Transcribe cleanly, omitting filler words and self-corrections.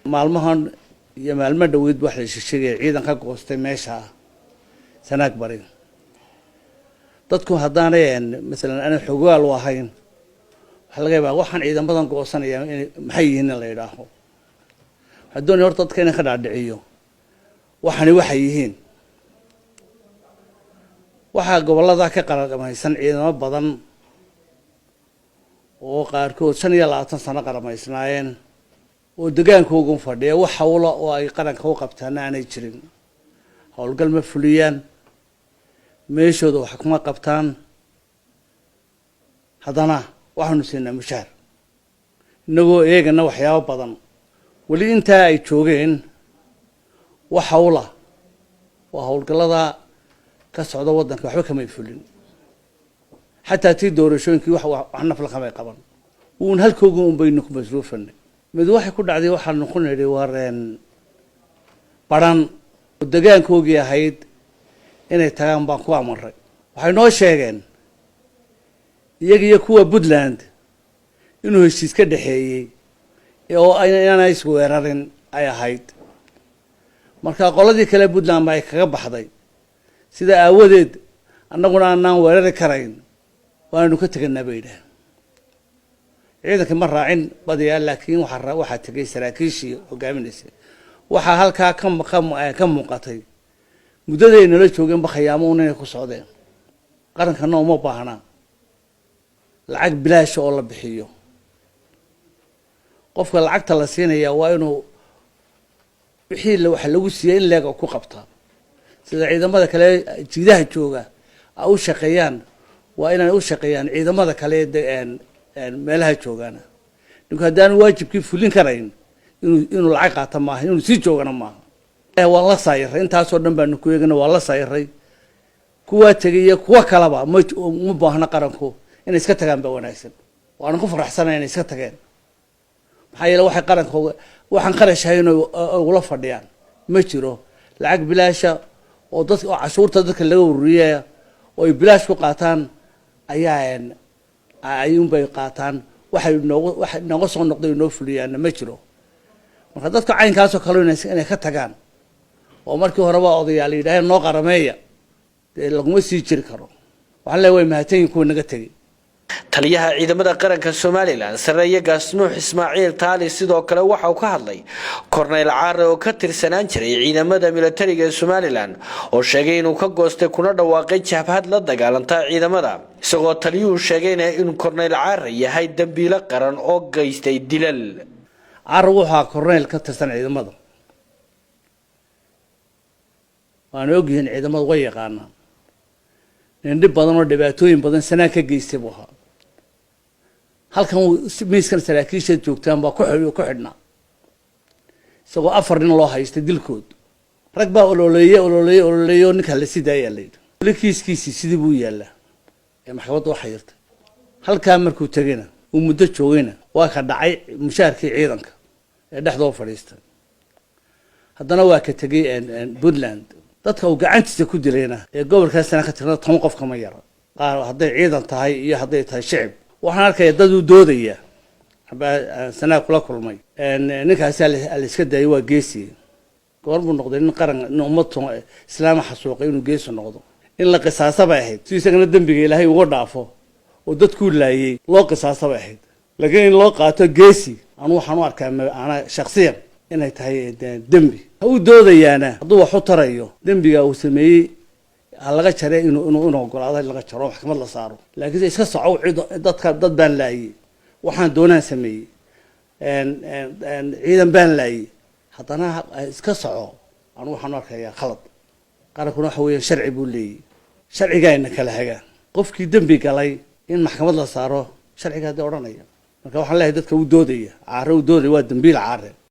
maalmahan iyo maalmo dhaweyd wax la sheegay ciidan ka goostay meesha sanaag bari dadku haddaanay mesela ana xogaal u ahayn waxa laga yaabaa waxaan ciidan badan goosanaya maxay yihiin la yiraahdo haddii horta dadka inay ka dhaadhiciyo waxani waxay yihiin waxa gobolada ka qaramaysan ciidamo badan oo qaarkood 25 sano qaramaysnaayeen oo deegaankooda fadhiya wax hawlo oo ay qaranka u qabtaan aanay jirin hawlgal ma fuliyaan meeshooda wax kuma qabtaan hadana waxaanu siinaa mushaar inagoo eegana waxyaabo badan wali inta ay joogeen wax hawla waa hawlgalada ka socda wadanka waxba kama fulin حتى تدور شو إنك وحنا في الخماية قبل ونهلكوا بينكم مسروفن مدوح يكون عادي واحد نكون روارن بران الدجاج كوجي هيد إنه ترام بقوا مرة وحنا شايفين يجي يكوا بودلاند إنه يشيس كده هي أو أنا يسوي رارن أي هيد مركا قلدي كلا بودلاند ما يكرب حداي سيدا أودد أنا قلنا أنا ورر كراين وأنا كنت النبيله عيدا كم مرة عين بدي لكن وحرة واحد تجي سراكيشي وقامنسي وحا هالكا كم مقاطي مدة إنه ليش وجنب خيامون يخص عدين قرن كنا ما بحنا العق بلاش والله بحيو قف العق ثلاثين هي وإنه بحيل لو حلوسي إلا كوقبتها سيدا عيدا ما ذاك لا جداه جوجا أو شقيان وأنا أوشقيان إذا ما ذاك عليه مالها جوجانا نقول هذا واجب كيف فلين كراين إنه العقة تماه إنه سيد جوجانا ما والله صاير أنت أصلا بنقول إنه والله صاير كوا تجي كوا كلامه مو بهنا قرنكو إن إسكت كان بونايسن وأنا كفر أحسن إن إسكت كان حي لو واحد قرنكو واحد قرش هاي إنه ولا فرديان مشيرو العق بلاشة وضد عشور تذكر له الرياء ويبلاش وقاتان أيان أيون بيقاتان واحد نقص النقد ينوفليان مجرو مركزك عين كاسو كلون أنا كتجان ومركو هربا قضي عليه ده النقطة رمية اللقمة يصير كرو وعلى وين مهتين يكون نقتي taliyaha ciidamada qaranka Soomaaliland sareeya gaasnuux Ismaaciil Taali sidoo kale waxa uu ka hadlay Korneyl Caare oo ka tirsanaan jiray ciidamada militariga ee Soomaaliland oo sheegay inuu ka goostay kuna dhawaaqay jabhad la dagaalanta ciidamada isagoo taliyuhu sheegay in Korneyl Caare yahay dambiile qaran oo geystay dilal Caare waxa Korneyl ka tirsan ciidamada waana ogyihiin ciidamada way yaqaanaan in dib badan oo dhibaatooyin badan sanad ka geystay waxa halkan miiskan saraakiisha joogtaan baa ku xidhnaa isagoo afar nin loo haystay dilkood rag baa ololeeyo ninka la sidaayay leeyahay kiiskiisi sidii buu yaalaa ee maxkamadda waxa yirtay halka markuu tagayna uu muddo joogayna waa ka dhacay mushaarkii ciidanka ee dhexdooda fadhiistay haddana waa ka tagay Puntland dadka uu gacantiisa ku dilayna ee gobolkaasna ka tirnaa 10 qof kama yara qaar hadday ciidan tahay iyo hadday tahay shacab waxaan arkay dad u doodaya sanad kula kulmay ninkaas la iska daayay waa geesi goormu noqday in qaran ummad islaam xasuuqay inuu geesi noqdo in la qisaasaba ahayd si isagana dambiga Ilaahay uga dhaafo oo dadku laayay loo qisaasaba ahayd laakiin in loo qaato geesi anu waxaan u arkaa ana shakhsiyan inay tahay dambi uu doodayaana hadduu wax u tarayo dambiga uu sameeyay laga jaray inuu ogolaado laga jaro maxkamad la saaro laakiin iska socow dad baan laayay waxaan doonaan sameeyay ciidan baan laayay haddana iska soco anu waxaan arkayaa khalad qarankuna waxa weeye sharci buu leeyahay sharcigaayna kala haga qofkii dambi galay in maxkamad la saaro sharciga hadda oranaya marka waxaan leeyahay dadka uu doodaya Caare uu doodaya waa dambiil Caare